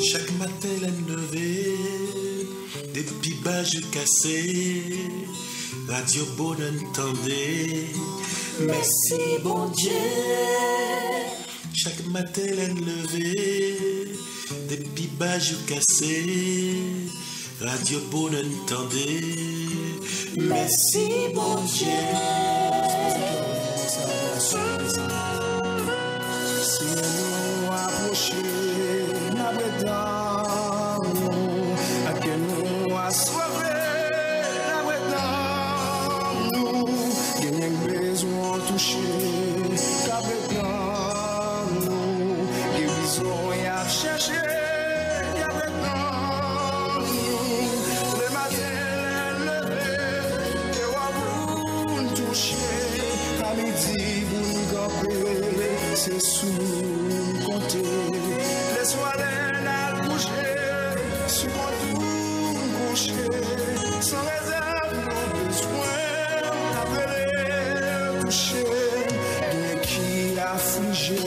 Chaque matin la lever, des petits bages cassés, radio bonne entendez. Merci bon Dieu. Chaque matin la lever, des petits bages cassés, radio bonne entendez. Merci bon Dieu. Si nous approcher, nous avons à que nous a sauvé, nous avons besoin de toucher, qu'avec nous, guérison et à chercher, avec nous, le matin levé, et on toucher, à midi, vous gomper, c'est sous compter, laisse-moi l'air bouger, sur mon tout coucher, sans réserve, nos besoins, d'appeler, toucher, de qui affligé,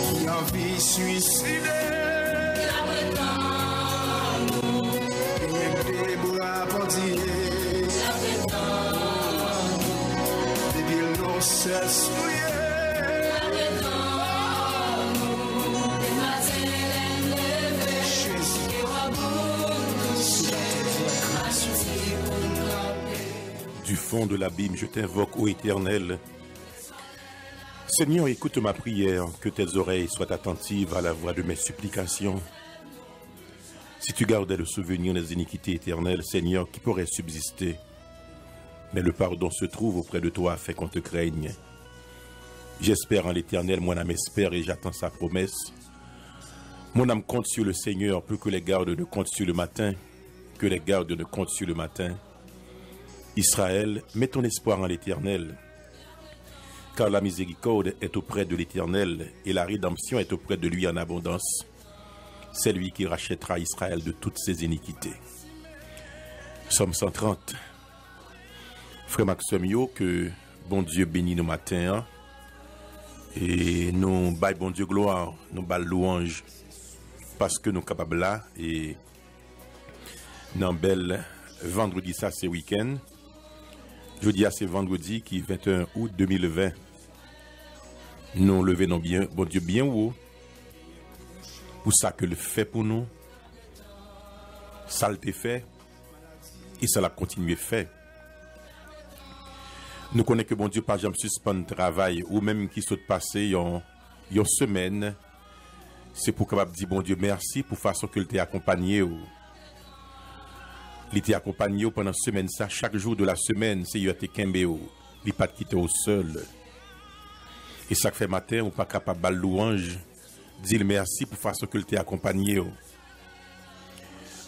qui a envie suicider, et des bras bandillés, c'est souillé. Du fond de l'abîme, je t'invoque, ô Éternel. Seigneur, écoute ma prière, que tes oreilles soient attentives à la voix de mes supplications. Si tu gardais le souvenir des iniquités éternelles, Seigneur, qui pourrait subsister? Mais le pardon se trouve auprès de toi afin qu'on te craigne. J'espère en l'Éternel, mon âme espère et j'attends sa promesse. Mon âme compte sur le Seigneur, plus que les gardes ne comptent sur le matin, que les gardes ne comptent sur le matin. Israël, mets ton espoir en l'Éternel, car la miséricorde est auprès de l'Éternel et la rédemption est auprès de lui en abondance. C'est lui qui rachètera Israël de toutes ses iniquités. Psaume 130. Frère Maxime, que bon Dieu bénisse nos matins et nous baille bon Dieu gloire, nous baille louange parce que nous sommes capables là et dans bel vendredi ça c'est week-end. Jeudi c'est vendredi qui 21 août 2020. Nous levons bien bon Dieu bien haut pour ça que le fait pour nous, ça le fait et ça l'a continué fait. Nous connaissons que bon Dieu pas jamais suspend le travail ou même qui saute passer une semaine. C'est pour capable dire bon Dieu merci pour façon que t'ait accompagné ou il était accompagné pendant la semaine ça chaque jour de la semaine c'est il était kembe ou il pas quitter au seul. Et ça fait matin ou pas capable de louange dire merci pour façon que t'ait accompagné ou.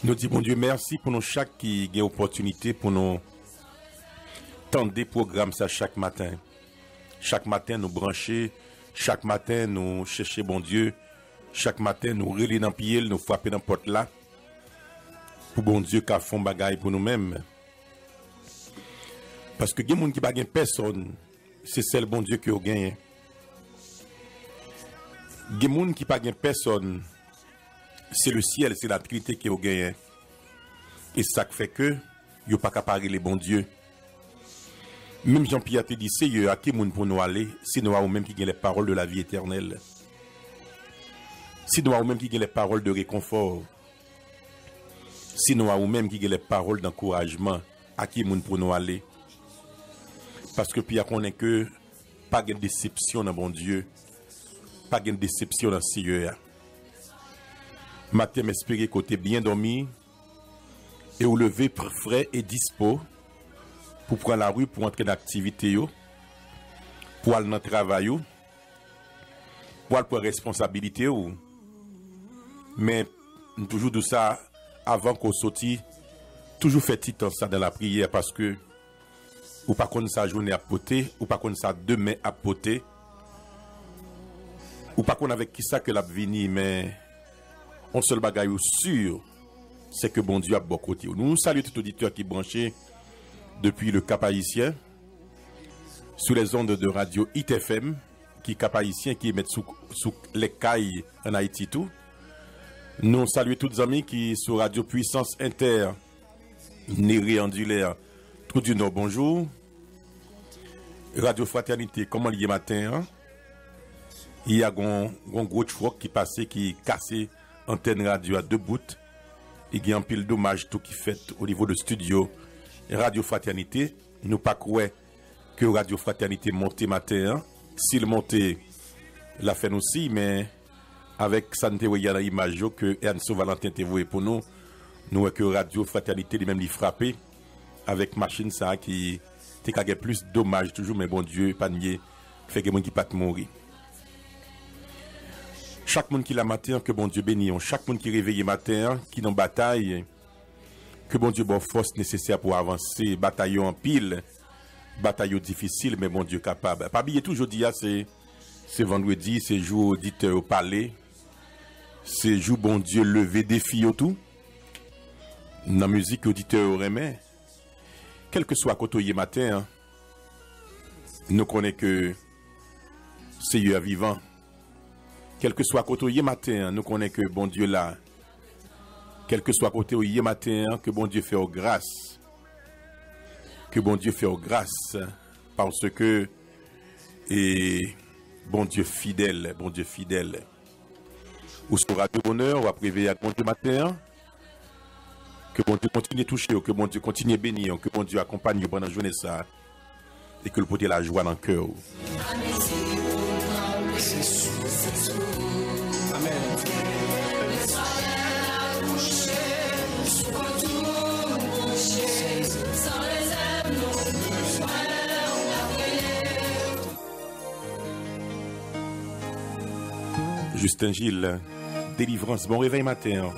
Nous disons bon Dieu merci pour nous chaque qui a opportunité pour nous des programmes ça chaque matin. Chaque matin nous brancher, chaque matin nous chercher bon Dieu, chaque matin nous relire dans pied, nous frapper dans porte là. Pour bon Dieu qu'a font bagaille pour nous-mêmes. Parce que des gens qui pas gagne personne, c'est celle bon Dieu qui a gagné. Des gens qui pas gagne personne, c'est le ciel, c'est la Trinité qui a gagné. Et ça fait que yo pas capable les bon Dieu. Même Jean-Pierre te dit, c'est à qui moun pour nous aller, c'est nous ou même qui gagne les paroles de la vie éternelle. C'est nous ou même qui gagne les paroles de réconfort. C'est nous ou même qui gagne les paroles d'encouragement, à qui moun pour nous aller. Parce que puis qu'on est que pas de déception dans bon Dieu, pas de déception dans Seigneur. Matin m'espérer côté bien dormi et au lever frais et dispo. Pour prendre la rue, pour entrer dans l'activité, pour aller dans le travail, pour aller pour la responsabilité. Mais toujours de ça, avant qu'on sorte, toujours fait petit temps ça dans la prière parce que ou pas qu'on sa journée à poter, ou pas qu'on sa demain à poter, ou pas qu'on avec qui ça que l'a vini, mais on seul bagaille sûr, c'est que bon Dieu a bon côté. Nous saluons tout auditeur qui est branché depuis le Cap Haïtien, sous les ondes de radio ITFM qui cap haïtien qui mettent sous les cailles en Haïti tout. Nous saluons tous les amis qui sur Radio Puissance Inter, Néré Andulaire, Trou du Nord, bonjour. Radio Fraternité, comment il y a matin? Hein? Il y a un gros truc qui passait, qui cassé antenne radio à deux bouts. Il y a un pile dommage tout qui fait au niveau de studio Radio Fraternité. Nous pas croire que Radio Fraternité monte matin. Hein? S'il montait, la fait aussi, mais avec santé il y a l'image que Ernst Valentin te voué pour nous. Nous que Radio Fraternité lui-même lui frappé avec machine ça qui te kage plus dommage toujours, mais bon Dieu pas nier fait que monde qui pas mourir. Chaque monde qui la matin que bon Dieu bénisse, chaque monde qui réveille matin qui dans bataille que bon Dieu bon force nécessaire pour avancer, bataille en pile, bataille difficile mais bon Dieu capable. Pas oublier toujours dire c'est vendredi, c'est jour auditeur au palais. C'est jour bon Dieu lever défi au tout. Dans la musique auditeur remet quel que soit côté matin, hein, nous connaissons que c'est Dieu vivant. Quel que soit côté matin, nous connaissons que bon Dieu là. Quel que soit côté matin, que bon Dieu fait aux grâce. Que bon Dieu fait aux grâce parce que et bon Dieu fidèle, bon Dieu fidèle. Ou sur Radio Bonheur, on va préveiller à bon Dieu matin. Que bon Dieu continue à toucher, que bon Dieu continue à bénir, que bon Dieu accompagne pendant la journée ça. Et que le porte la joie dans le cœur. Justin Gilles, délivrance, bon réveil matin.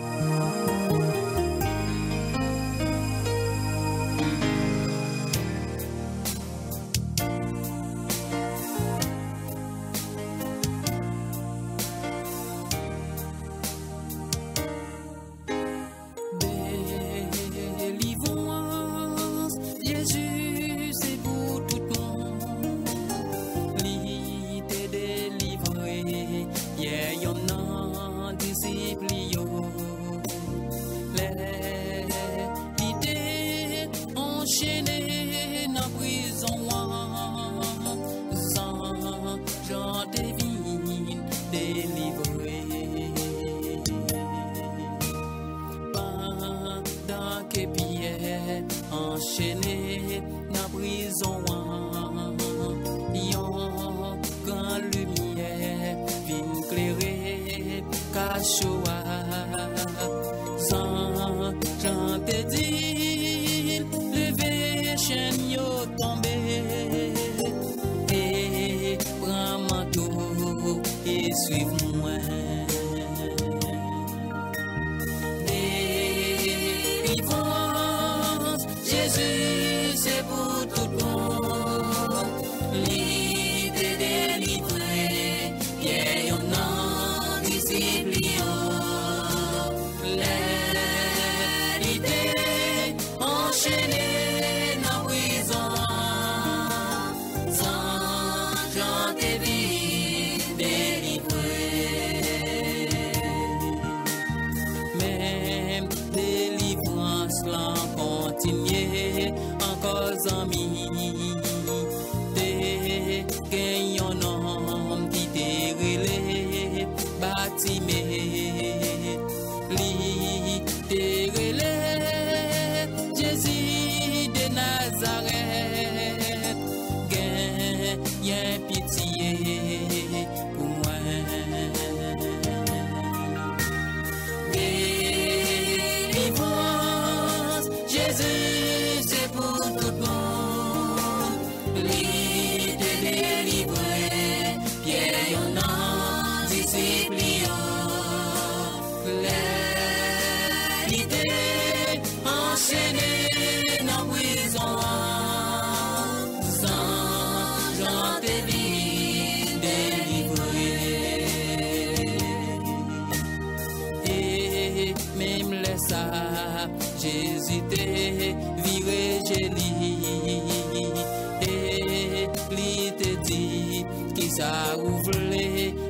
ça ouvre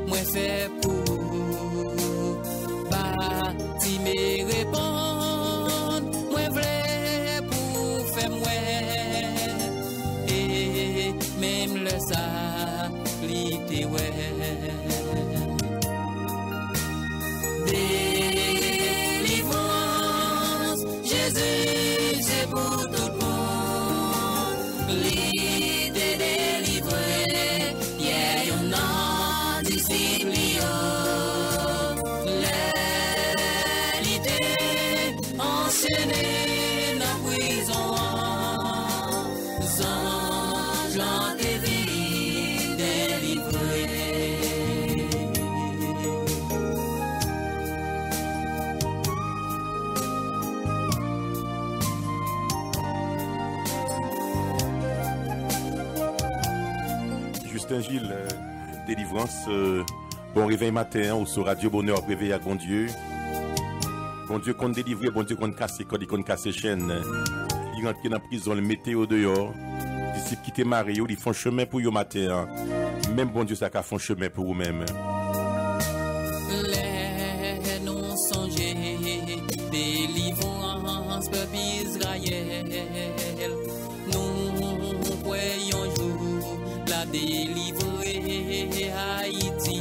moi fait pour bâti mes répondre moi vrai pour faire moi et même le ça l'ité ouais délivrance Jésus c'est pour tout le monde l'idée délivrée yeah you know disciple l'idée enchaînée dans prison sans Jean de vie délivrée. Justin Gilles, délivrance, bon réveil matin, ou sur Radio Bonheur, réveil à bon Dieu. Bon Dieu qu'on délivre, bon Dieu qu'on casse code, qu'on casse chaîne. Il rentre dans la prison, le météo dehors. Disciples qui te marient, ils font chemin pour eux matin. Même bon Dieu, ça fait chemin pour eux-mêmes. Les non songés, délivrance, peuple Israël. Nous voyons jour la délivrer Haïti.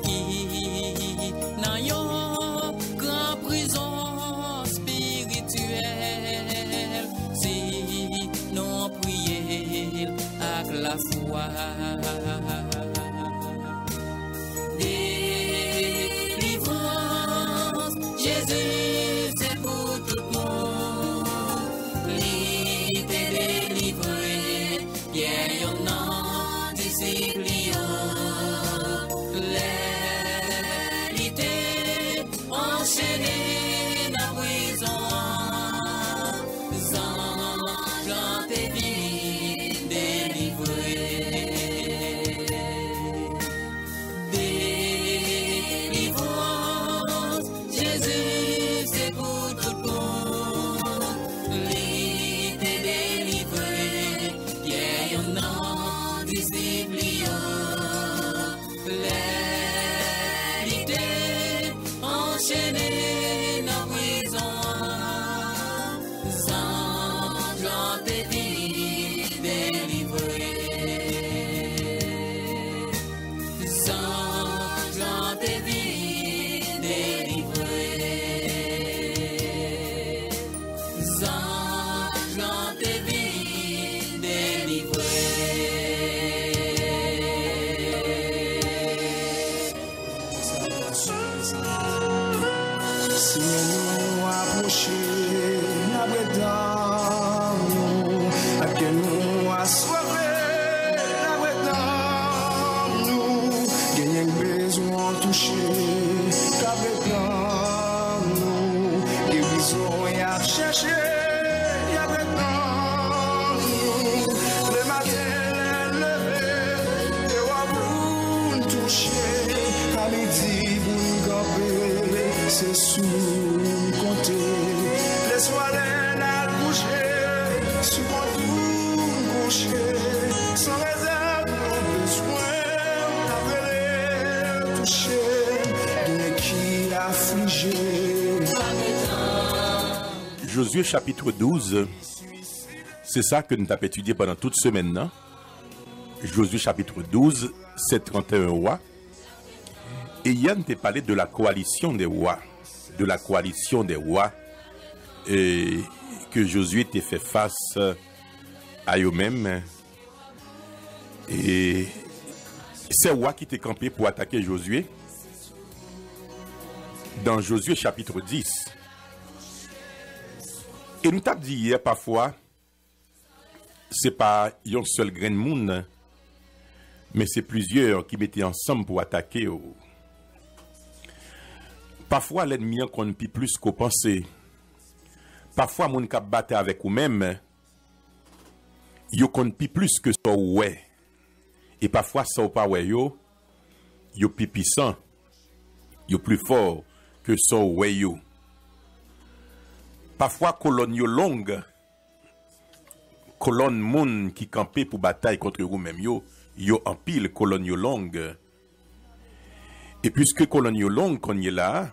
Qui n'a yon grand prison spirituelle. Si non prier avec la foi. Délivrance, Jésus, c'est pour tout le monde. L'idée délivrée, bien y'en a disciple. L'idée enchaînée dans prison. Jean tes vies délivrées. Délivrance, Jésus, c'est pour tout le monde. L'idée délivrée, yeah, y'en a disciple. L'idée enchaînée dans prison. Jean tes vies délivrées. Jean tes vies délivrées. Jean tes vies délivrées. Si nous approcher, n'a dans nous, à que nous assoiffés, n'a dans nous, gagnez besoin toucher, qu'avec nous, guérison y a cherché, y a dans nous, le matin levé, et à vous toucher, à midi vous camper, c'est sous compter, laisse-moi la coucher, sur mon tout coucher, sans réserve, besoin d'appeler, toucher, d'une qui affligé. Josué chapitre 12, c'est ça que nous avons étudié pendant toute semaine. Non? Josué chapitre 12, c'est 31 rois. Et Yann t'a parlé de la coalition des rois. De la coalition des rois. Et que Josué t'a fait face à eux-mêmes. Et c'est rois qui t'est campé pour attaquer Josué. Dans Josué chapitre 10. Et nous t'avons dit hier parfois, c'est pas un seul grain de monde, mais c'est plusieurs qui mettaient ensemble pour attaquer. Parfois, l'ennemi en compte plus qu'on pensait. Parfois, mon cap battre avec vous-même, il compte plus que ça ouais. Et parfois, ça ou pas ouais yo plus puissant, yo plus fort que ça ouais yo. Parfois, colonne yo longue, colonne moun qui campait pour bataille contre vous-même yo en pile colonne yo longue. Et puisque colonne yo longue qu'on y est là,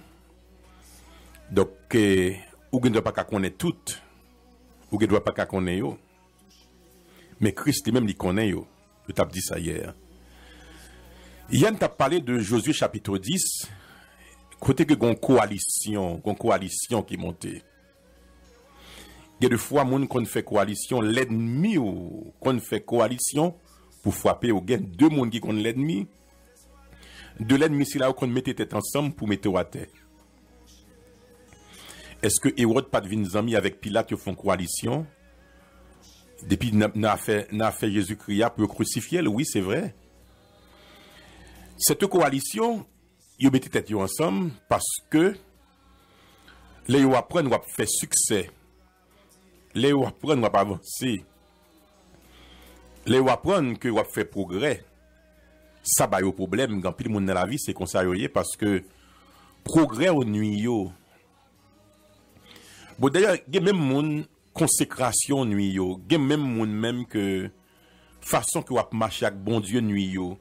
donc ou ne doit pas connaître tout, ou ne doit pas connaître yo. Mais Christ lui-même il connaît yo. Je t'ai dit ça hier. Yann t'a parlé de Josué chapitre 10, côté que gon coalition qui montait. Il y a des fois moun qu'on fait coalition, l'ennemi ou qu'on fait coalition pour frapper au gain deux moun qui connaissent l'ennemi. De l'ennemi c'est là où qu'on mettait tête ensemble pour mettre à terre. Est-ce que Hérode pas devine amis avec Pilate qui font coalition? Depuis n'a fait Jésus-Christ pour crucifier, oui, c'est vrai. Cette coalition, ils mettent tête ensemble parce que les yo apprennent à faire succès. Les yo apprennent à avancer. Les yo apprennent que va faire progrès. Ça ba yo problème quand pile monde dans la vie c'est comme ça parce que progrès au nuit yo. Bon d'ailleurs, il y a même monde consécration nuit yo, il y a même monde même que façon que va marcher avec bon Dieu nuit yo.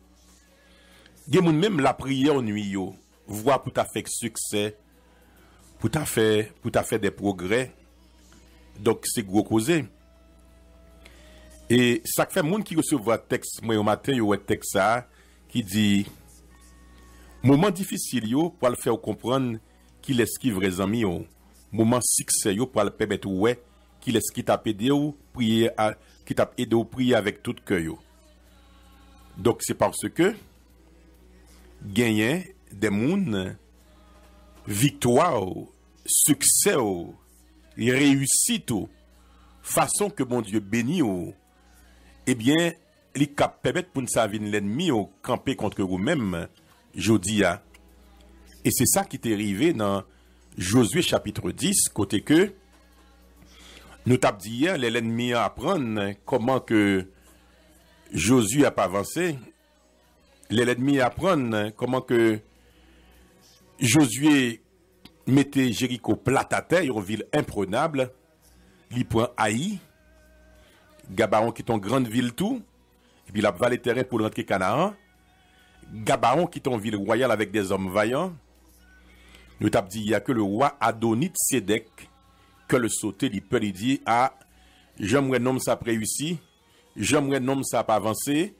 Il y a même la prière nuit yo, voir pour ta faire succès, pour ta faire des progrès. Donc c'est gros causé. Et ça fait monde qui recevoir texte moi au matin yo texte ça qui dit moment difficile yo pour le faire comprendre qu'il est ce qui vrai ami yo. Moment succès yo pour le permettre ouais qu'il est ce qui t'a aidé ou prier qui t'a aidé ou prier avec tout cœur yo. Donc c'est parce que gagner des moun victoire succès réussite façon que bon Dieu bénit eh bien il cap permettre pour nous servir l'ennemi au camper contre vous-même jodi a. Et c'est ça qui t'est arrivé dans Josué chapitre 10 côté que nous t'avons dit hier l'ennemi apprendre comment que Josué a pas avancé. L'ennemi apprendre comment que Josué mettait Jéricho plat à terre, une ville imprenable, li prend Haï, Gabaon qui est une grande ville tout, et puis la vallée terrain pour rentrer Canaan, Gabaon qui est une ville royale avec des hommes vaillants. Nous t'avons dit il y a que le roi Adonit Sédek que le sauté il peut lui dire ah j'aimerais nom ça réussi, j'aimerais nom ça pas avancé,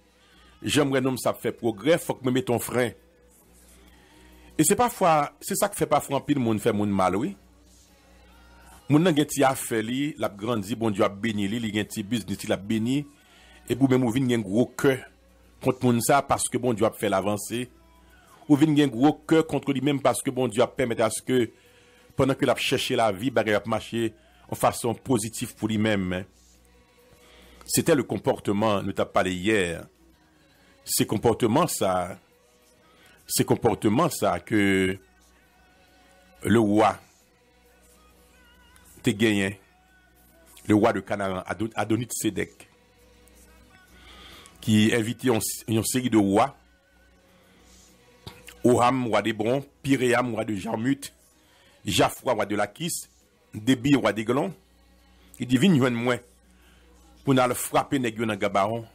j'aimerais nom ça fait progrès, faut que me mette ton frein. Et c'est parfois c'est ça qui fait parfois pile monde fait monde mal oui. Moun nan gen ti affaire li, l'a grandi, bon Dieu a béni li, li gen ti business, il a béni et pour même ou vinn gen gros cœur contre moun ça parce que bon Dieu a fait l'avancer. Ou vinn gen gros cœur contre lui même parce que bon Dieu a permis à ce que pendant que l'a cherché la vie, bagay a marché en façon positive pour lui-même. C'était le comportement, nous t'a parlé hier. Ces comportements ça que le roi te gagné, le roi de Canaan, Adonit Sédek, qui invitait une série de rois, Oham, roi d'Hébron, Piréam, roi de Jarmut, Japhra, roi de Lakis, Débi, roi d'Eglon, il dit, viens moi, pour nous frapper nèg dans Gabaon,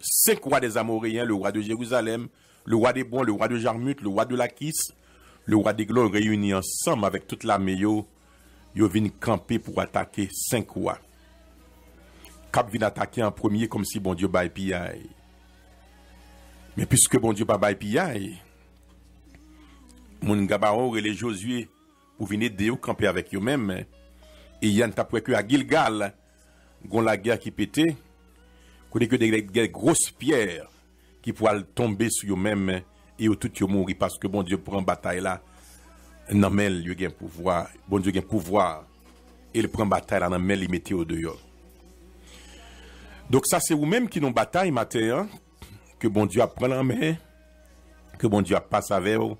5 rois des Amoréens, le roi de Jérusalem, le roi d'Hébron, le roi de Jarmut, le roi de Lakis, le roi d'Eglon réunis ensemble avec toute l'armée yo viennent camper pour attaquer 5 rois. Cap vient attaquer en premier comme si bon Dieu baille piaille. Mais puisque bon Dieu pas baille piaille, mon Gabaon et les Josué pour venir aider ou camper avec eux-mêmes. Et Yann t'a que à Gilgal, gon la guerre qui pétait, connaît que des grosses pierres qui pourraient tomber sur eux-mêmes et tout yo mourir parce que bon Dieu prend bataille là. Non mais il y a un pouvoir, bon Dieu a un pouvoir et il prend bataille là, non mais il mettait au dehors. Donc ça c'est vous-même qui nous bataille matin, que bon Dieu a pris en main, que bon Dieu a passé avec vous,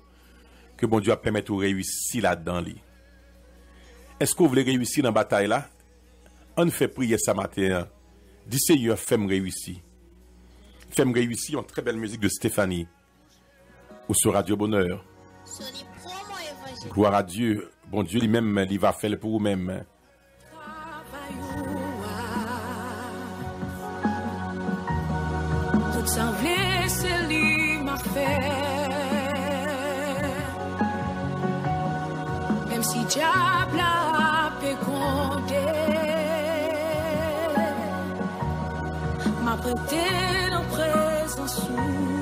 que bon Dieu a permis de réussir là-dedans. Est-ce que vous voulez réussir dans la bataille là? On fait prier ça matin. Dis Seigneur, fais-moi réussir. Fais-moi réussir, une très belle musique de Stéphanie. Ou sur Radio Bonheur. Gloire à Dieu. Bon Dieu lui-même, il va faire pour vous-même. tout semblé c'est lui m'a fait. Même si diable a pécondé, m'a prêté dans présence sous.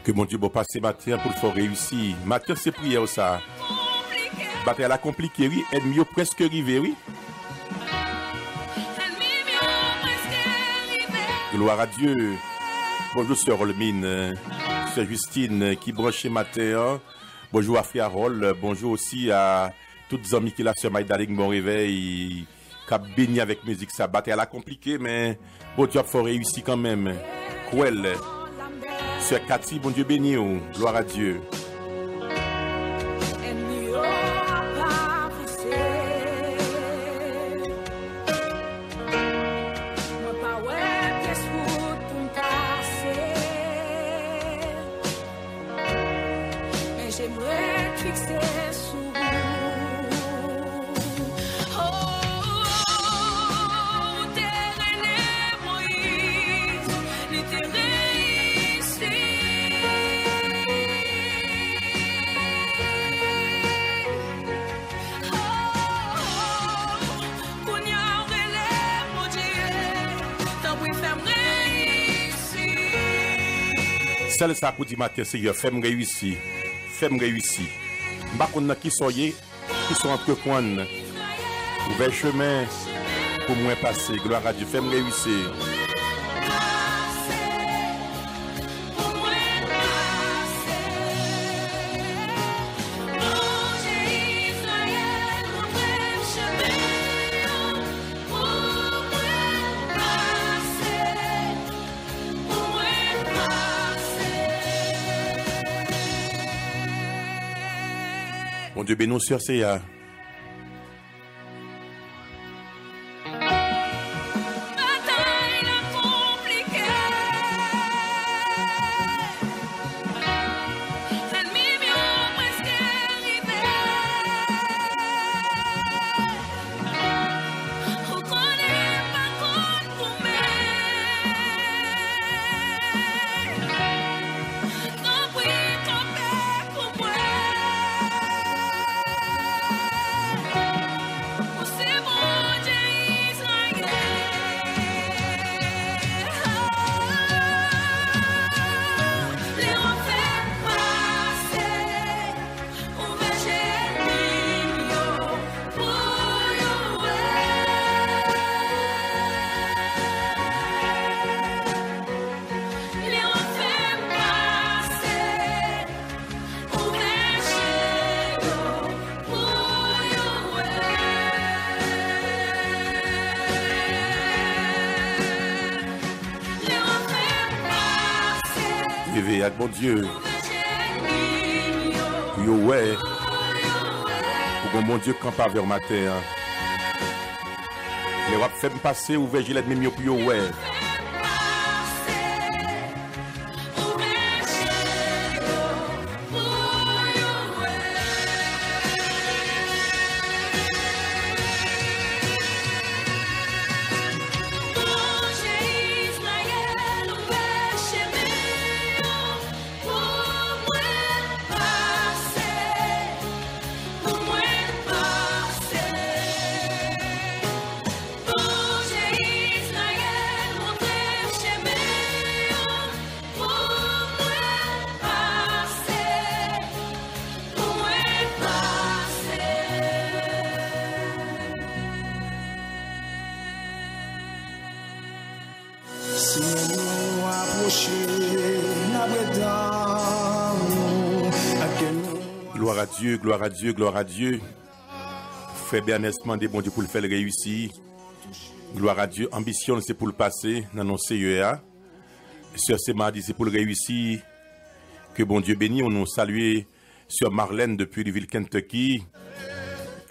Que mon Dieu va passer matin pour le faire réussir. Matin, c'est prière ça. Bataille la compliquée, oui. Ennemi presque arrivé, oui. Gloire à Dieu. Bonjour, Sœur Olmine, Sœur Justine qui branche matin. Bonjour à Frère Harold. Bonjour aussi à toutes les amis qui la Sœur Maïdaling, bon réveil. Qui a béni avec musique. Ça bataille la compliquée, mais bon Dieu, il faut réussir quand même. Cruel. Sœur Cathy, bon Dieu béni, gloire à Dieu. Celle ça pour dire matin Seigneur, fais-moi réussir. Fais-moi réussir. M'pa konn qui soyez, qui sont entre coin. Ouvert chemin pour moi passer. Gloire à Dieu, fais-moi réussir. Mon Dieu, bénis Sœur Céa. Réveille avec bon Dieu. Yo ouais. Pour que mon Dieu campe vers ma terre. Les wap fait me passer ouvert gilet même pour yo ouais. Gloire à Dieu, gloire à Dieu, gloire à Dieu. Frère Bernest des bon Dieu pour le faire réussir. Gloire à Dieu, ambition c'est pour le passer dans nos CEA. Sœur c'est mardi c'est pour le réussir. Que bon Dieu bénisse, on nous salue Sœur Marlène depuis la ville Kentucky.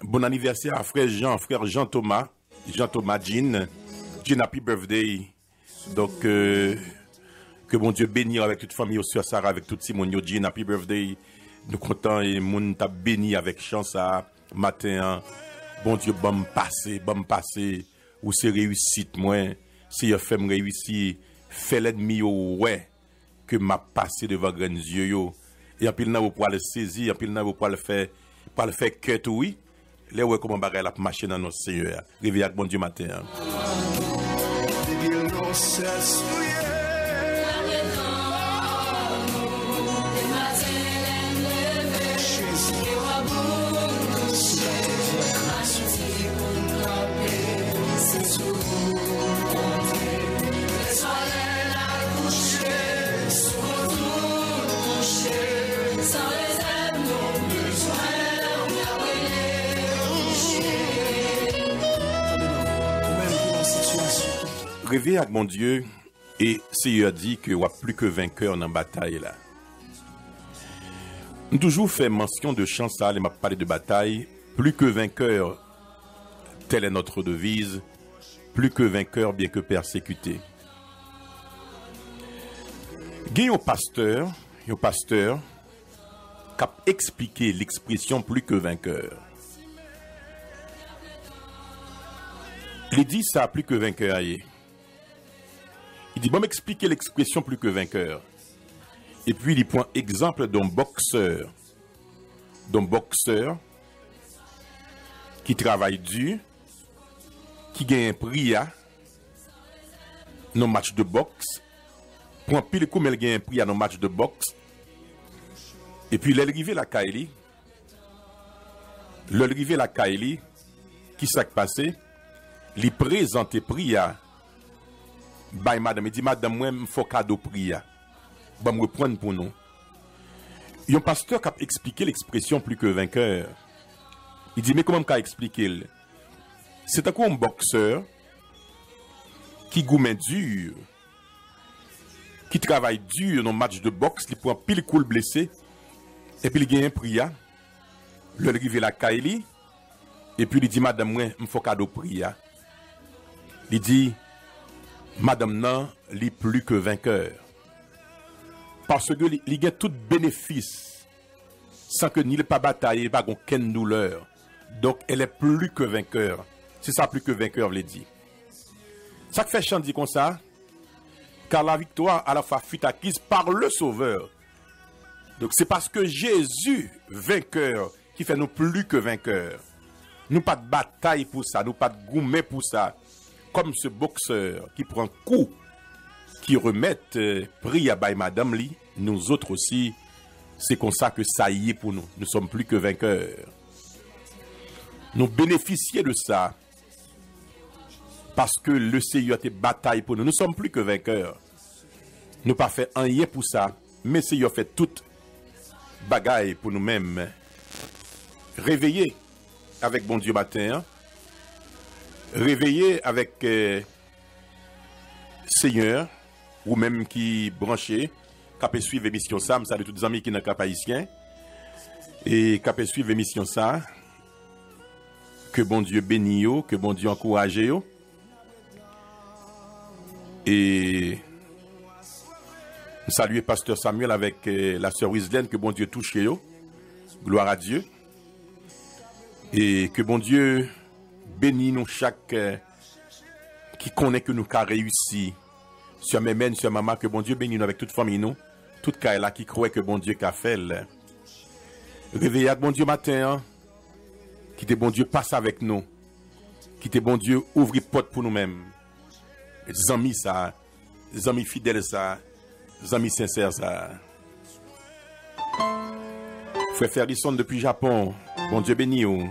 Bon anniversaire à frère Jean Thomas Jean, happy birthday. Donc que bon Dieu bénisse avec toute famille, Sœur Sarah avec toute Simon Jean, happy birthday. Nous comptons et moun t'a béni avec chance à matin. Bon Dieu, bon passé, ou c'est réussite moi. Si je fais me réussir, fais l'ennemi ouais que m'a passé devant grands yeux yo. Et en pile nan vous pour le saisir, en pile nan vous pour le faire que oui. Les ouais comment bagay la marcher dans nos Seigneur. Réveille avec bon Dieu matin. Réveille avec mon Dieu et Seigneur dit que n'y a plus que vainqueur dans la bataille là. Nous toujours fait mention de chant ça, m'a parlé de bataille, plus que vainqueur, telle est notre devise, plus que vainqueur bien que persécuté. Il y a un pasteur qui a expliqué l'expression plus que vainqueur. Il dit ça plus que vainqueur. Il dit, bon, m'expliquer l'expression plus que vainqueur. Et puis, il prend exemple d'un boxeur qui travaille dur, qui gagne un prix dans nos matchs de boxe, prend pile comme elle gagne un prix dans nos matchs de boxe, et puis, l'arrivée la Kaili, qui s'est passé, il présente prix à Bay madame, il dit madame moi me faut cadeau priya. Ba me reprendre pour nous. Un pasteur qui a expliqué l'expression plus que vainqueur. Il dit mais comment qu'a expliquer? C'est un boxeur qui gourmet dur, qui travaille dur dans match de boxe, il prend pile coup blessé et puis il gagne un priya. Le arrivé la Kaili et puis il dit madame moi me faut cadeau priya. Il dit madame nan, li plus que vainqueur. Parce que li gagne tout bénéfice sans que ni le pas bataille, pas aucune douleur. Donc elle est plus que vainqueur. C'est ça plus que vainqueur veut dire. Ça fait chant dit comme ça car la victoire à la fois fut acquise par le Sauveur. Donc c'est parce que Jésus vainqueur qui fait nous plus que vainqueurs. Nous pas de bataille pour ça, nous pas de gourmet pour ça. Comme ce boxeur qui prend coup, qui remet prix à Bay Madame Li, nous autres aussi, c'est comme ça que ça y est pour nous. Nous sommes plus que vainqueurs. Nous bénéficions de ça parce que le Seigneur a été bataille pour nous. Nous sommes plus que vainqueurs. Nous pas fait rien pour ça, mais le Seigneur fait toute bagaille pour nous-mêmes. Réveillez avec bon Dieu matin. Hein? Réveillez avec Seigneur, ou même qui branchez, qui suivre l'émission ça, je salue tous les amis qui sont cap haïtien et qui suivre l'émission ça. Que bon Dieu bénisse yo, que bon Dieu encourage yo. Et je salue pasteur Samuel avec la sœur Wislaine, que bon Dieu touche yo. Gloire à Dieu. Et que bon Dieu bénisse nous chaque qui connaît que nous avons réussi. Sur mes mènes, sur maman, que bon Dieu bénisse nous avec toute famille nous. Toute cas là qui croit que bon Dieu qu'a fait. Réveillez avec bon Dieu matin. Hein? Qui te bon Dieu passe avec nous. Qui te bon Dieu ouvre porte pour nous-mêmes. Les amis ça. Les amis fidèles ça. Les amis sincères ça. Frère Ferguson depuis Japon. Bon Dieu béni vous.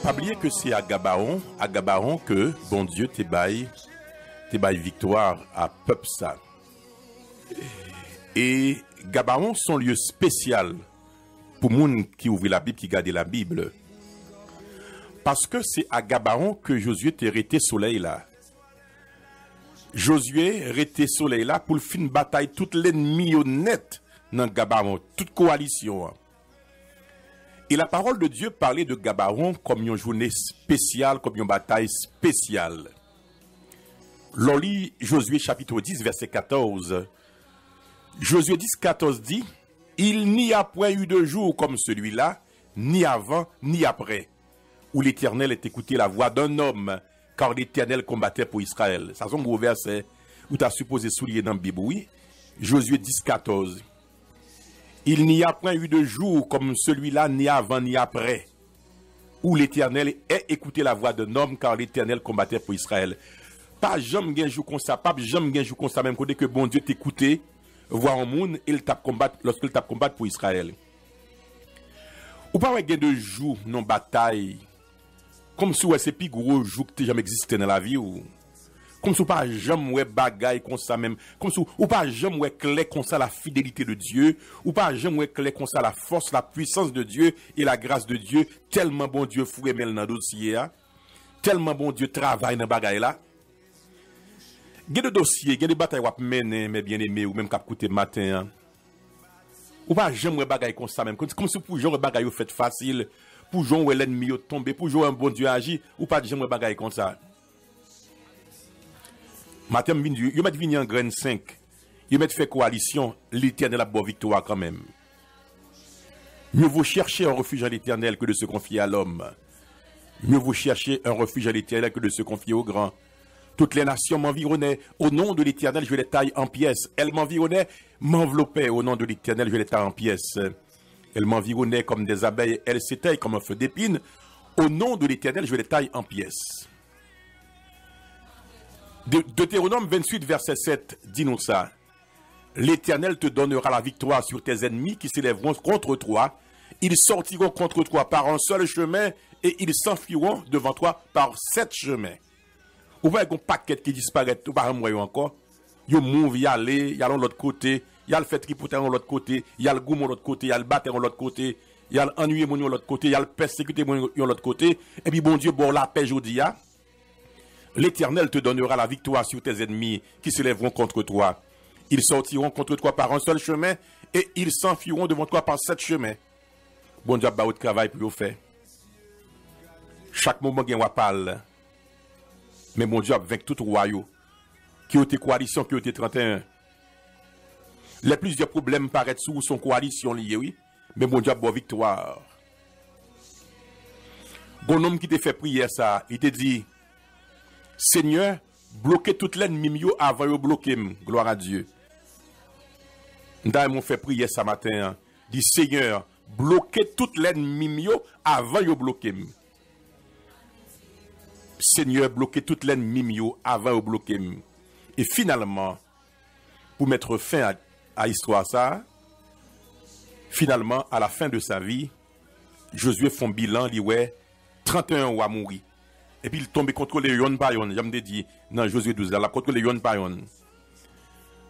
Pas oublier que c'est à Gabaon que bon Dieu te baille victoire à peuple ça. Et Gabaon son lieu spécial pour moun qui ouvre la Bible, qui garde la Bible. Parce que c'est à Gabaon que Josué te rete soleil là. Josué rete soleil là pour le fin bataille toute l'ennemi honnête dans Gabaon, toute coalition. Et la parole de Dieu parlait de Gabaon comme une journée spéciale, comme une bataille spéciale. L'on lit Josué chapitre 10, verset 14. Josué 10, 14 dit, « Il n'y a point eu de jour comme celui-là, ni avant, ni après, où l'Éternel ait écouté la voix d'un homme, car l'Éternel combattait pour Israël. » Ça, c'est un gros verset où tu as supposé souligner dans la Bible, oui. Josué 10, 14. Il n'y a point eu de jour comme celui-là, ni avant, ni après, où l'Éternel ait écouté la voix d'un homme, car l'Éternel combattait pour Israël. Pas jamais un jour comme ça, pas jamais un jour comme ça, même côté que bon Dieu t'écoutait, voir un monde, il t'a combattre, lorsqu'il t'a combattre pour Israël. Ou pas un de jour, non bataille, comme si c'est plus gros jour que tu jamais existé dans la vie, ou comme si pas jamais bagaille comme ça même, comme si ou pas jamais clair comme ça la fidélité de Dieu, ou pas jamais clair comme ça la force, la puissance de Dieu et la grâce de Dieu, tellement bon Dieu fouet dans le dossier, tellement bon Dieu travaille dans bagaille là. Il y a des dossiers, il y a des batailles qui mener, mes bien-aimés, ou même qui coûté matin. Ou pas jamais bagaille comme ça même, comme si pour jouer bagaille fait facile, pour jouer l'ennemi tomber, pour jouer un bon Dieu agir, ou pas jamais bagaille comme ça. Matin, ils mettent venir en graine 5. Ils mettent fait coalition, l'Éternel a bonne victoire quand même. Mieux vaut chercher un refuge à l'Éternel que de se confier à l'homme. Mieux vaut chercher un refuge à l'Éternel que de se confier au grand. Toutes les nations m'environnaient. Au nom de l'Éternel, je les taille en pièces. Elles m'environnaient, m'enveloppaient. Au nom de l'Éternel, je les taille en pièces. Elles m'environnaient comme des abeilles. Elles s'éteignent comme un feu d'épine. Au nom de l'Éternel, je les taille en pièces. Deutéronome 28, verset 7, dis-nous ça. L'Éternel te donnera la victoire sur tes ennemis qui s'élèveront contre toi. Ils sortiront contre toi par un seul chemin et ils s'enfuiront devant toi par 7 chemins. Ou voyez un paquet qui disparaît, ou pas un moyen encore. Yo move, y aller, y aller de l'autre côté, y a le fait tripoter de l'autre côté, y a le goût de l'autre côté, y a le battre de l'autre côté, y a l'ennui de l'autre côté, y a le persécuter de l'autre côté. Et puis bon Dieu, bon la paix aujourd'hui. L'Éternel te donnera la victoire sur tes ennemis qui se lèveront contre toi. Ils sortiront contre toi par un seul chemin et ils s'enfuiront devant toi par 7 chemins. Bon Dieu, bah, au travail pour vous faire. Chaque moment, il y a un parle. Mais mon Dieu, avec tout royaume, qui ont été coalition, qui ont été 31. Les plusieurs problèmes paraissent sous son coalition liée, oui. Mais mon Dieu, bonne victoire. Bon homme qui t'a fait prier ça, il te dit, Seigneur, bloquez toute l'ennemi avant de bloquer. Gloire à Dieu. Nous avons fait prier ça matin. Dit, Seigneur, bloquez toute l'ennemi avant de bloquer. Seigneur, bloquez toute l'ennemi avant de bloquer. Et finalement, pour mettre fin à l'histoire ça, finalement, à la fin de sa vie, Josué fait un bilan, il dit, 31 rois mourir. Et puis il tombe contre les yon par yon. J'aime dit, dans Josué 12, là, contre les yon par yon.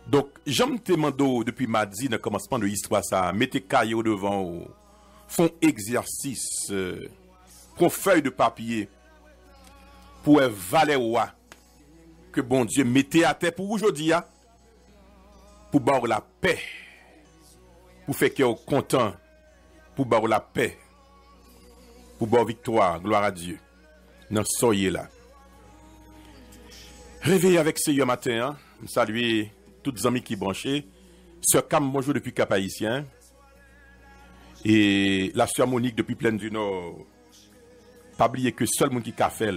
Donc, j'aime te demander depuis mardi, dans le commencement de l'histoire ça, mettez caillou devant, font exercice, prends feuille de papier, pour valer roi que bon Dieu mettez à terre pour aujourd'hui, pour barrer la paix, pour faire qu'il est content, pour barrer la paix, pour barrer victoire, gloire à Dieu. Non, soyez là. Réveillez avec ce matin, saluez toutes les amis qui branchent. Sœur Cam, bonjour depuis Cap-Haïtien. Et la sœur Monique depuis Plaine du Nord. Pas oublier que seul monde qui a fait,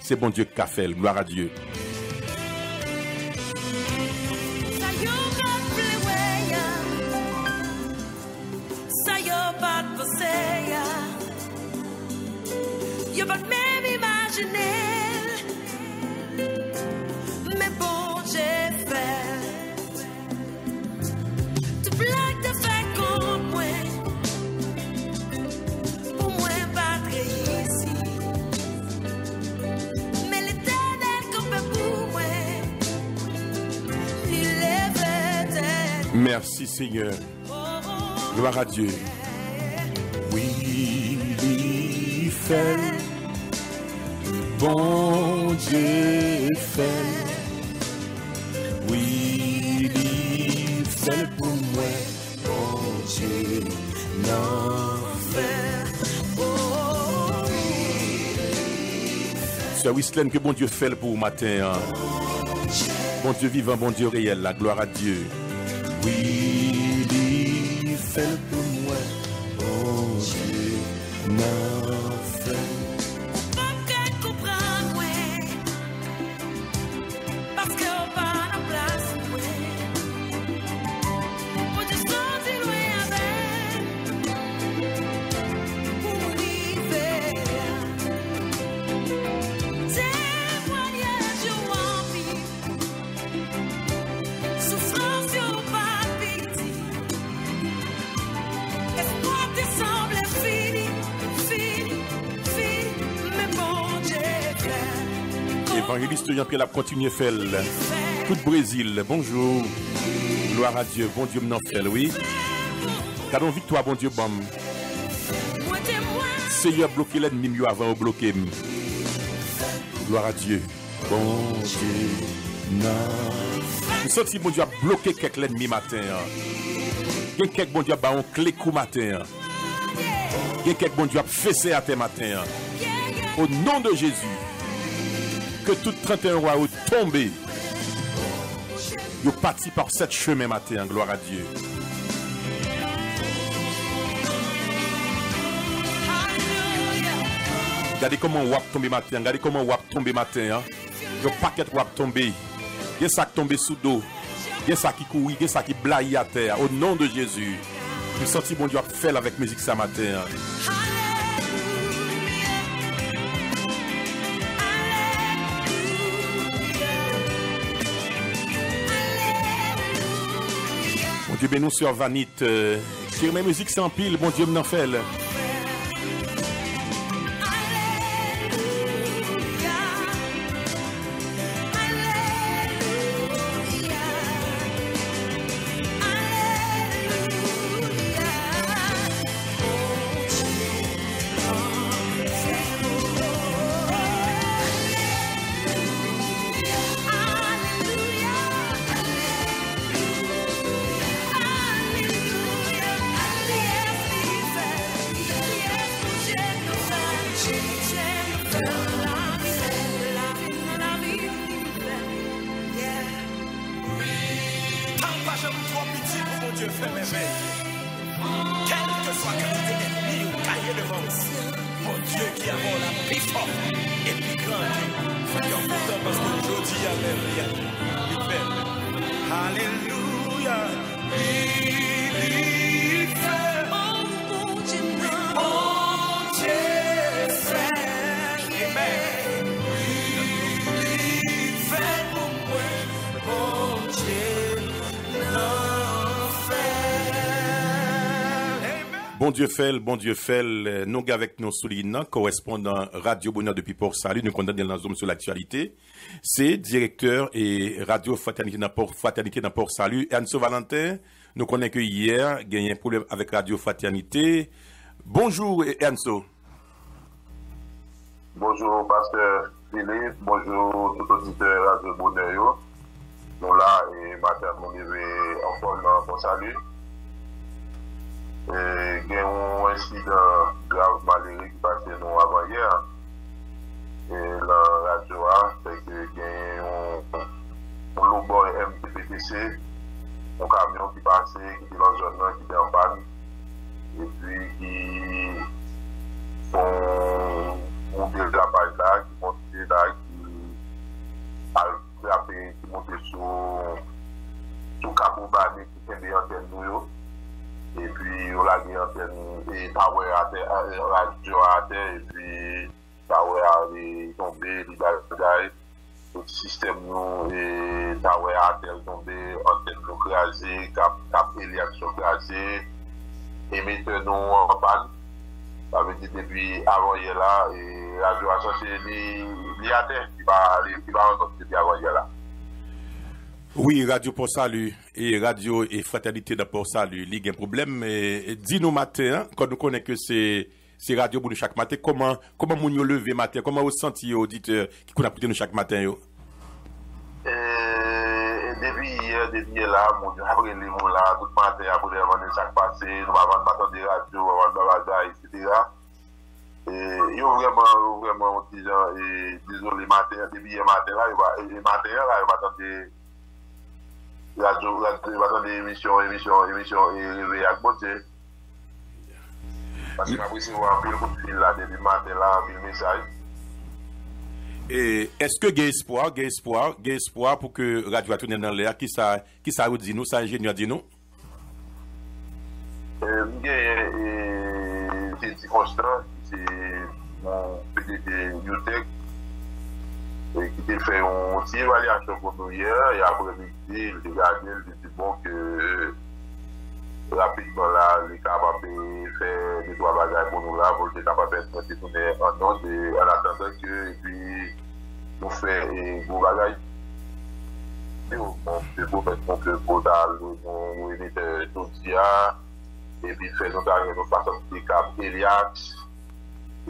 c'est bon Dieu qui a fait. Gloire à Dieu. You pas même imaginer, mais bon j'ai fait. Tu blagues de faire contre moi, pour moi battre ici. Merci Seigneur. Gloire à Dieu. Oui, il fait. Bon Dieu fait. Oui, il fait pour moi. Bon Dieu n'en fait. Sœur Wislaine, que bon Dieu fait pour matin. Hein? Bon Dieu vivant, bon Dieu réel, la gloire à Dieu. Oui, il fait pour moi. Bon Dieu n'en fait. Évangéliste Jean-Pierre a continué à faire tout le Brésil. Bonjour. Gloire à Dieu. Bon Dieu m'en fait, oui. Cadeau victoire, bon Dieu, bon. Seigneur, bloqué l'ennemi mieux avant de bloquer. Gloire à Dieu. Bon Dieu. Non. Nous sommes si bon Dieu a bloqué quelques l'ennemi matin. Il y a quelques bon Dieu a un clé coup matin. Il y a quelques bon Dieu a fessé à tes matin. Au nom de Jésus. Que tout 31 rois ont tombé. Ils sont partis par cette chemin matin, gloire à Dieu. Regardez comment on va tomber matin, regardez comment on va tomber matin. Le paquet va tomber. Il y a ça qui tombe sous dos. Il y a ça qui court, il y a ça qui blaye à terre. Au nom de Jésus. Nous sentons bon Dieu à faire avec musique ça matin. Dieu bénis sur Vanit. Qui remet musique sans pile, bon Dieu m'en fait. Bon Dieu fait, nous avec nos soulignants, correspondant Radio Bonheur depuis Port-Salut, nous condamnons dans la zone sur l'actualité. C'est directeur et Radio Fraternité dans Port-Salut. Anso Valentin, nous connaissons que hier, il y a eu un problème avec Radio Fraternité. Bonjour Anso. Bonjour Pasteur Philippe, bonjour tout auditeur Radio Bonheur. Nous là, et matin, nous arrivons encore dans Port-Salut. Il y a un incident grave malheureux qui passait nous avant hier. Et la radio c'est que il y a un logo MPPTC, un camion qui passait, qui était dans la zone, qui était en panne. Et puis qui font un dérapage là, qui monte là, qui monte sur Kaboubané, qui fait des antennes nous. Et puis on a gagné antenne et Tower à terre, radio à terre, et puis Tower est tombé, il a le système nous et Tower à terre tombé, antenne nous crasée, cap éliaction crasée, et maintenant en panne. Ça veut dire depuis avant hier là, et radio a cherché les à terre qui va rencontrer depuis avant hier là. Oui, Radio Port Salut et Radio et Fraternité de Port Salut, il y a un problème. Dis-nous matin, quand nous connaissons que c'est Radio pour nous chaque matin, comment nous lever matin, comment vous sentez auditeur qui nous apporte nous chaque matin yo? Depuis là, mon Dieu, après les mots là, tout matin, après avant chaque passé, nous avons pas de radio, avant de la etc. Et yo vraiment petit gens et désolé matin, depuis hier matin là, il va attendre radio, il va attendre émission et réveil avec bon Dieu. Parce que après c'est un peu coup de fil là depuis matin là, un peu message. Et est-ce que il y a espoir pour que radio va tourner dans l'air? Qui ça vous dit nous, ça ingénieur dit nous? C'est constant, c'est mon PDG Newtech qui a fait une petite évaluation pour nous hier et après il a regardé, il dit bon que rapidement là, il est capable de faire des trois bagages pour nous là, pour être capable de tourner en ordre en attendant que et puis nous faire des gros bagages. C'est pour faire qu'on peut nous émettre tout ça et puis faire nos façons de cap Eliax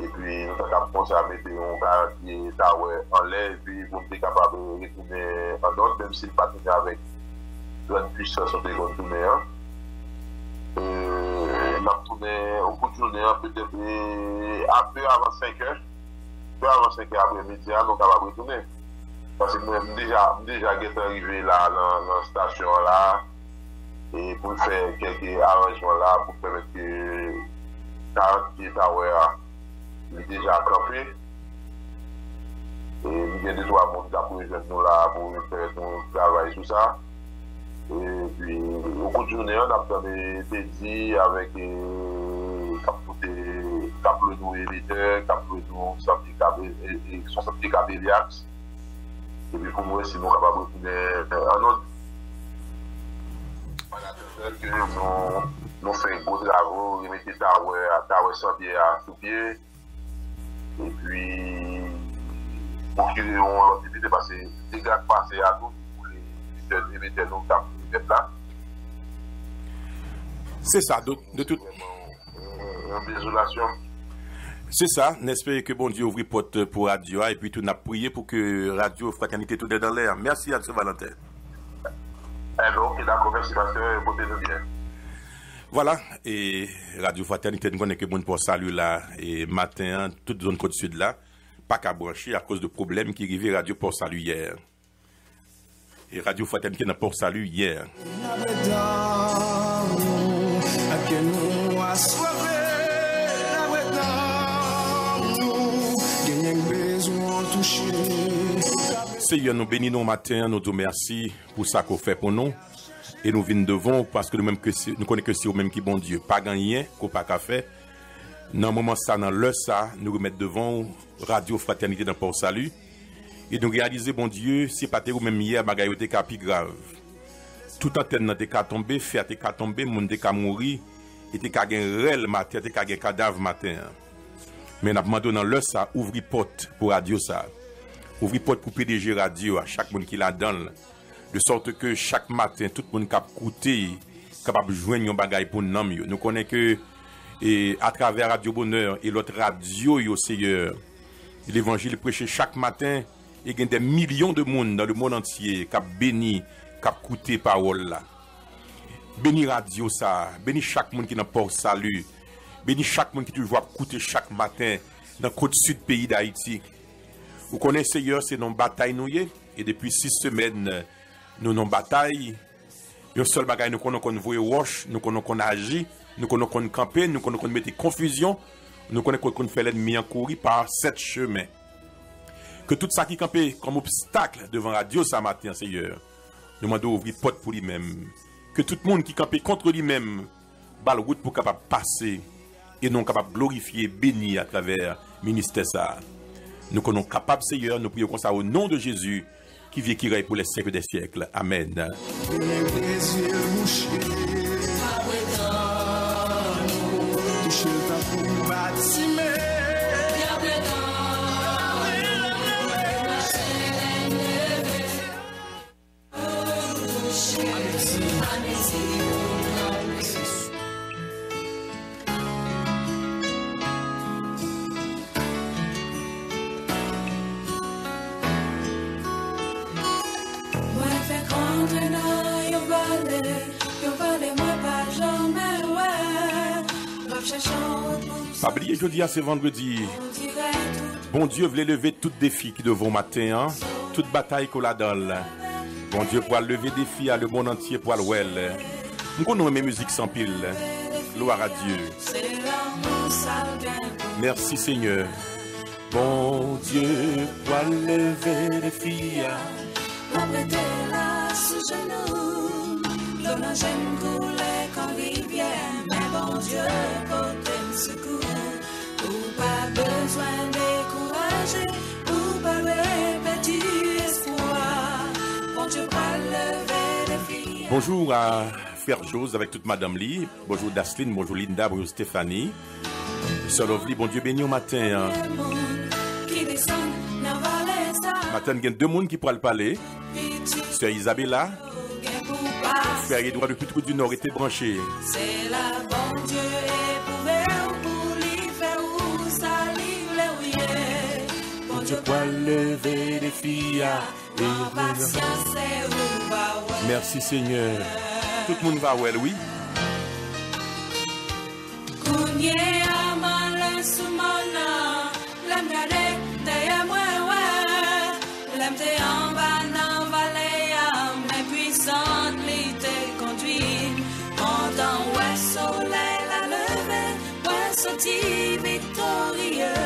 et puis nous sommes capables de mettre un quartier tower en l'air et puis nous sommes capables de retourner en ordre même s'il pas tourner avec grande puissance on peut retourner. On a tourné au bout de journée peut-être un peu avant 5 heures. Peu avant 5 heures après-midi, nous sommes capables de retourner. Parce que nous déjà arrivé là dans la station là et pour faire quelques arrangements là pour permettre que 40 pieds tower est déjà campé. Et nous avons des trois mondes d'appui nous là pour faire notre travail sur ça. Et puis au bout de journée, on a fait des dit avec Cap nous éditeur, Cap nous sorti Cabeliax. Et puis pour moi, si nous sommes capables de retourner en autre, nous faisons gros travaux, remettre Tower sans pied à sous pied. Et puis, pour que on évite de passer des gars passer à tout, pour les émetteurs nous tapent là. C'est ça, de toute. Une désolation. C'est ça, n'espère que bon Dieu ouvre porte pour Radio et puis tout n'a prié pour que Radio Fraternité tout est dans l'air. Merci à ce Valentin. Alors, d'accord, merci pasteur, portez-vous bien. Voilà, et Radio Fraternité, nous connaissons que bon pour salut là, et matin, toute zone côte sud là, pas qu'à brancher à cause de problèmes qui arrivaient Radio Port Salut hier. Et Radio Fraternité n'a Port Salut hier. Seigneur, nous bénissons matin, nous disons merci pour ça qu'on fait pour nous. Et nous venons devant parce que nous connaissons que c'est au même qui bon Dieu. Pas gagné, qu'on pas qu'à faire. Dans le moment ça, dans l'heure ça, nous remettons devant Radio Fraternité dans Port Salut. Et nous réaliser, bon Dieu, si pas ou même hier, bagaille était plus grave. Tout antenne n'était qu'à tomber, faire était qu'à tomber, monde était qu'à mourir, était qu'à gagner réel matin, était qu'à gagner cadavre matin. Mais nous avons demandé dans l'heure ça, ouvrir porte pour radio ça. Ouvrir porte pour PDG radio à chaque monde qui la donne. De sorte que chaque matin, tout le monde qui a écouté, capable de joindre un bagaille pour nous. Nous connaissons que, à travers Radio Bonheur et l'autre radio, Seigneur, l'évangile prêché chaque matin, il y a des millions de monde dans le monde entier qui a béni, qui a écouté parole là. Béni radio ça, béni chaque monde qui n'a pas salut, béni chaque monde qui toujours écouter chaque matin dans le côte sud pays d'Haïti. Vous connaissez, Seigneur, c'est nos batailles nous et depuis 6 semaines, nous avons bataille. Le seul bagage nous connaissons qu'on voit roche, nous connaissons qu'on agit, nous connaissons qu'on camper, nous connaissons qu'on mette confusion, nous connaissons qu'on fait l'ennemi en courir par 7 chemins. Que tout ça qui campait comme obstacle devant Radio ce matin, Seigneur, nous demandons d'ouvrir porte pour lui-même. Que tout le monde qui campait contre lui-même, balle route pour capable passer et non capable glorifier, bénir à travers le ministère ça. Nous sommes capables, Seigneur, nous prions comme ça au nom de Jésus, qui vit qui règne pour les siècles des siècles. Amen. Pas oublier, jeudi, c'est vendredi. Bon Dieu voulait lever toutes défis qui devant matin, hein? Toute bataille qu'on la donne. Bon Dieu pour lever des défis à le monde entier pour le well. Nous connaissons mes musiques sans pile. Gloire à Dieu. Merci Seigneur. Bon Dieu pour lever des défis. Prêter là sous genou, l'eau n'a jamais coulé quand rivière, mais bon Dieu porte un secours, ou pas besoin décourager, ou pas répéter espoir, bon Dieu va lever les filles. Bonjour à Frère Jose avec toute Madame Lee, bonjour Dasline, bonjour Linda, bonjour Stéphanie, Sœur Lovely, bon Dieu béni au matin. Matin, il y a deux personnes qui pourraient parler. Sœur Isabella, Frère Edouard depuis tout du Nord était branché. C'est la bon Dieu éprouvé pour lui faire où ça livre les bon Dieu pour lever les filles. Merci Seigneur. Tout le monde va well, oui. Victorieux,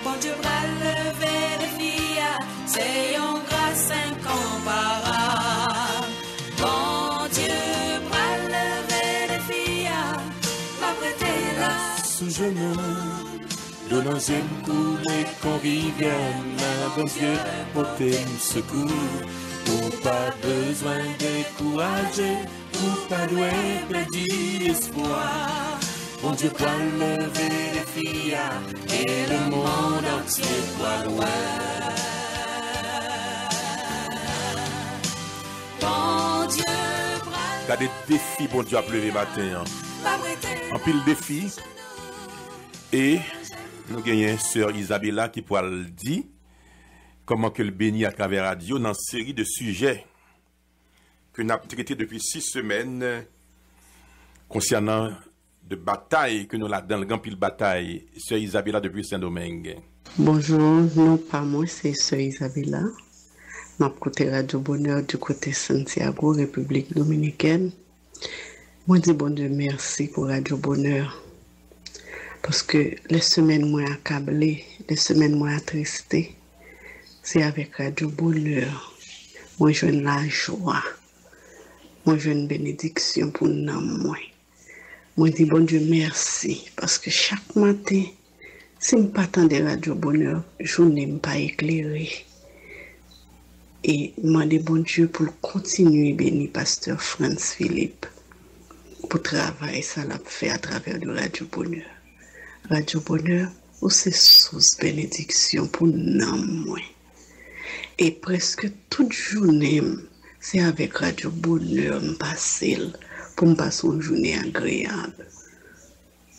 bon Dieu va lever les filles, c'est une grâce incomparable. Bon Dieu va lever les filles, va prêter là sous genou, donnant un coup et qu'on revienne, bon Dieu porter un secours, ou pas besoin de décourager, ou pas de perdre espoir. Bon Dieu pour lever les filles et le monde entier pour loin. Bon Dieu il y a des défis, bon Dieu a levé matin. En pile défis. Et nous gagnons Sœur Isabella qui pourra le dire comment que le bénit à travers radio dans une série de sujets que nous avons traités depuis 6 semaines concernant de bataille que nous avons dans le grand pile bataille. Sœur Isabella depuis Saint-Domingue. Bonjour, non pas moi, c'est Sœur Isabella. Nous côté Radio Bonheur du côté Santiago, République Dominicaine. Moi dis bon Dieu merci pour Radio Bonheur. Parce que les semaines moins accablées, les semaines moins attristées, c'est avec Radio Bonheur. Moi je veux la joie. Moi je veux une bénédiction pour nous. Moi dis bon Dieu merci parce que chaque matin, si je ne pas de Radio Bonheur, je n'aime pas éclairé. Et je demande bon Dieu pour continuer à bénir Pasteur Franz Philippe pour travailler ça l'a fait à travers le Radio Bonheur. Radio Bonheur, c'est source bénédiction pour nous. Et presque toute journée, c'est avec Radio Bonheur que je passe pour me passer une journée agréable.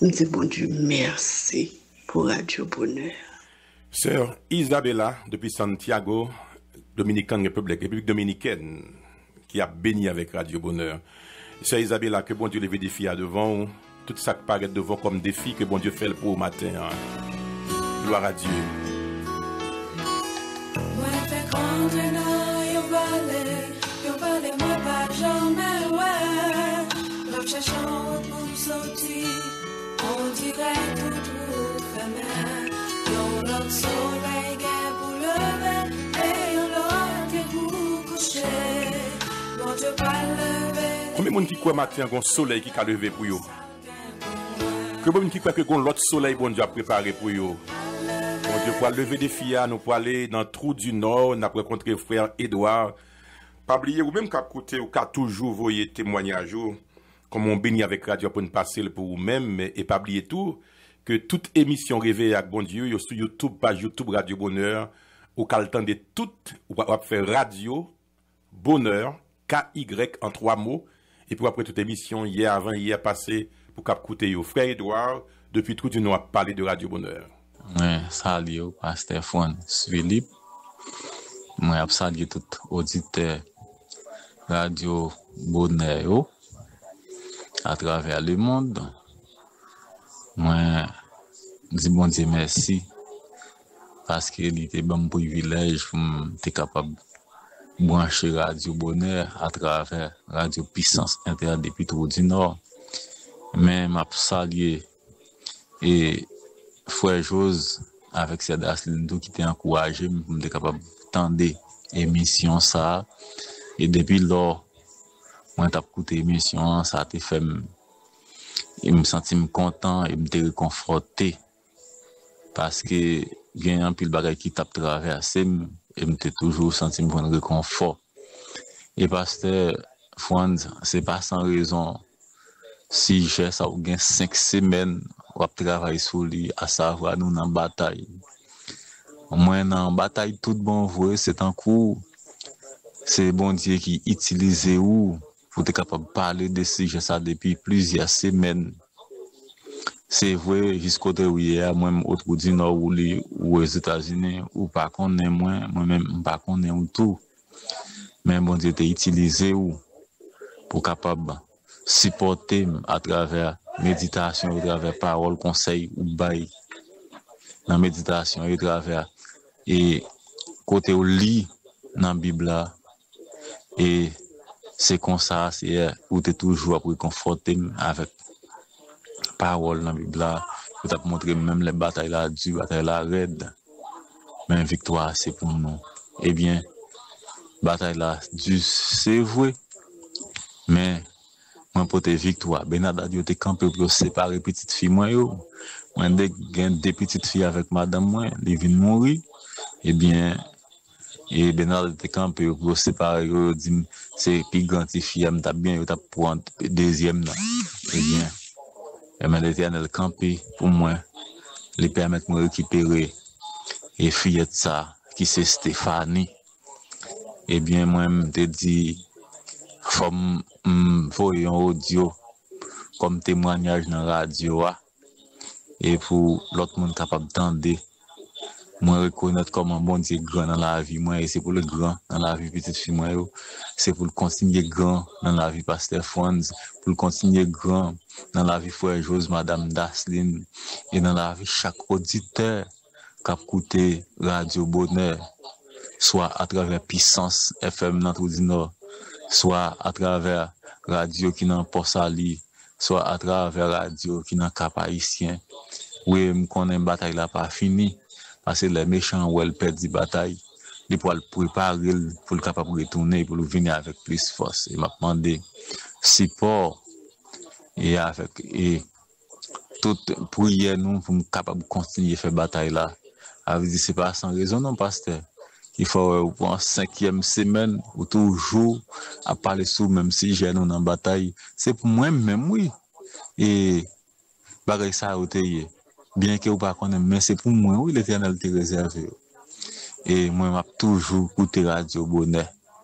Je dis bon Dieu, merci pour Radio Bonheur. Sœur Isabella, depuis Santiago, République Dominicaine, qui a béni avec Radio Bonheur. Sœur Isabella, que bon Dieu lève des filles à devant, tout ça qui paraît devant comme défi, que bon Dieu fait le pour au matin. Gloire à Dieu. On dirait tout fermé, yon l'autre soleil gain pour lever, et yon l'autre pour coucher, bon Dieu pas lever. Combien de monde qui croit matin qu'on soleil qui a levé pour eux? Combien de monde qui croit que qu'on l'autre soleil bon Dieu a préparé pour eux? Bon Dieu pour lever des filles, nous pour aller dans le trou du Nord, nous avons rencontré frère Edouard. Pas oublier ou même qu'à côté ou qu'à toujours voyer témoignage comme on bénit avec radio pour nous passer pour vous-même et pas oublier tout que toute émission réveillée avec bon Dieu sur YouTube, page YouTube Radio Bonheur ou qu'à le temps de toute ou va faire radio Bonheur KY en 3 mots et puis après toute émission hier avant hier passé pour qu'à écouter yo frère Edouard depuis tout du Nord parler de Radio Bonheur. Ouais, salut Pasteur Franz Philippe. Moi, je salue tout auditeur Radio Bonheur à travers le monde. Moi, dis bon Dieu merci parce qu'il était bon privilège pour être capable de brancher Radio Bonheur à travers Radio Puissance Inter depuis Trou du Nord. Mais m'a salué et frère Jose avec cette Aslindo qui t'a encouragé pour être capable d'entendre émission ça et depuis lors moi t'ai écouté émission ça t'a fait et me sentir content et me réconforté parce que gagne un pile bagay qui t'a traversé et me toujours senti me prendre réconfort et pasteur Franz c'est pas sans raison si j'ai ça ou gain 5 semaines ou travailler sur lui à savoir nous dans bataille moi dans bataille tout bon vrai c'est en cours c'est bon Dieu qui utilise ou pour être capable de parler de ce sujet ça depuis plusieurs semaines. C'est vrai, jusqu'au où hier, moi-même, au Trou du Nord ou aux États-Unis, ou pas qu'on est moi-même, pas qu'on est ou tout. Mais bon Dieu t'a utilisé ou pour capable supporter à travers méditation, à travers parole, conseil ou bail. Dans méditation, à travers et côté au lit dans la Bible et c'est comme ça, c'est où tu es toujours pour conforter avec parole dans la Bible, pour te montrer même les batailles là, du bataille là raide. Mais victoire, c'est pour nous. Eh bien, bataille là, du c'est vrai. Mais, moi, pour te victoire, Benada Dieu te campé pour séparer petite fille, moi, yo. Moi, j'ai deux petites filles avec madame, moi, ils viennent mourir. Eh bien, et Benard était campé pour séparer, dit c'est plus grand fille, m'ta bien, t'as pour deuxième là. Eh bien, l'Éternel campé pour moi, les permettre de me récupérer et fillette ça qui c'est Stéphanie. Eh bien, moi te dit faut voyer un audio comme témoignage dans la radio et pour l'autre monde capable d'entendre. Moi reconnaître comme un bon Dieu grand dans la vie moi et c'est pour le grand dans la vie petite fille moi c'est pour le continuer grand dans la vie pasteur Franz pour le continuer grand dans la vie frère Jose madame Daslin et dans la vie chaque auditeur qui a écouté Radio Bonheur soit à travers Puissance FM dans Trou du Nord soit à travers radio qui dans Port-Salut soit à travers radio qui dans Cap Haïtien oui me connais bataille là pas fini. Parce que les méchants ou elles perdent la bataille, ils pourront le préparer pour le capable de retourner, pour le venir avec plus force. Et m'a demandé support et avec et toute prière nous pour capable de continuer à faire bataille là. Avec dit c'est pas sans raison non pasteur. Il faut pour en 5e semaine ou toujours à parler sur même si j'ai nous en bataille, c'est pour moi même oui. Et bagay ça oteye. Bien que vous pas connaître mais c'est pour moi oui l'Éternel te réservé et moi m'a toujours écouté Radio Bonheur